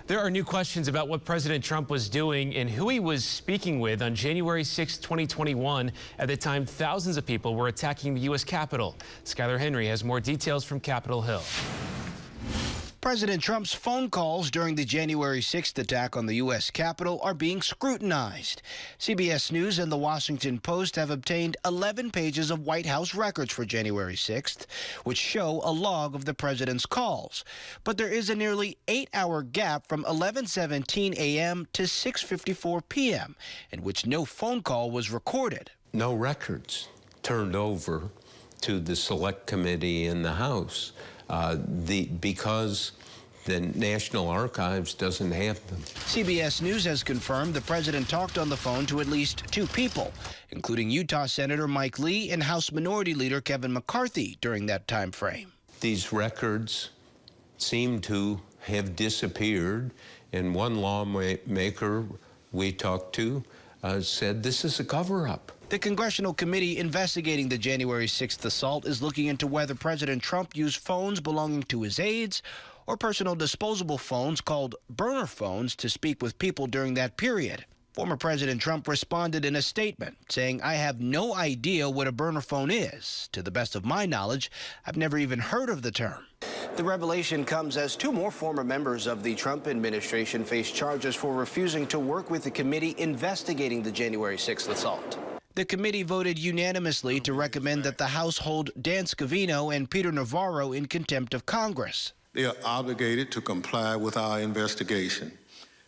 There are new questions about what President Trump was doing and who he was speaking with on January 6, 2021. At the time, thousands of people were attacking the U.S. Capitol. Skylar Henry has more details from Capitol Hill. President Trump's phone calls during the January 6th attack on the U.S. Capitol are being scrutinized. CBS News and The Washington Post have obtained 11 pages of White House records for January 6th, which show a log of the president's calls. But there is a nearly 8-hour gap from 11:17 a.m. to 6:54 p.m., in which no phone call was recorded. No records turned over to the Select Committee in the House because the National Archives doesn't have them. CBS News has confirmed the president talked on the phone to at least 2 people, including Utah Senator Mike Lee and House Minority Leader Kevin McCarthy during that time frame. These records seem to have disappeared, and one lawmaker we talked to said this is a cover-up. The congressional committee investigating the January 6th assault is looking into whether President Trump used phones belonging to his aides or personal disposable phones called burner phones to speak with people during that period. Former President Trump responded in a statement saying, "I have no idea what a burner phone is. To the best of my knowledge, I've never even heard of the term." The revelation comes as 2 more former members of the Trump administration face charges for refusing to work with the committee investigating the January 6th assault. The committee voted unanimously to recommend that the House hold Dan Scavino and Peter Navarro in contempt of Congress. They are obligated to comply with our investigation.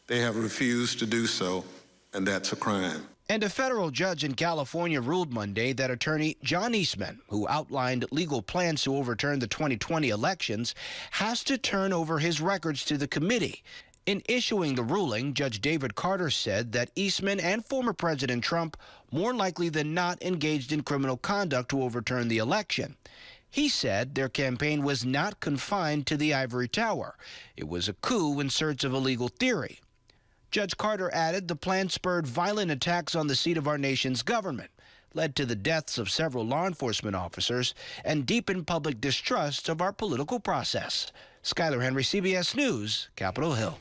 They have refused to do so, and that's a crime. And a federal judge in California ruled Monday that attorney John Eastman, who outlined legal plans to overturn the 2020 elections, has to turn over his records to the committee. In issuing the ruling, Judge David Carter said that Eastman and former President Trump more likely than not engaged in criminal conduct to overturn the election. He said their campaign was not confined to the ivory tower. It was a coup in search of a legal theory. Judge Carter added the plan spurred violent attacks on the seat of our nation's government, led to the deaths of several law enforcement officers, and deepened public distrust of our political process. Skylar Henry, CBS News, Capitol Hill.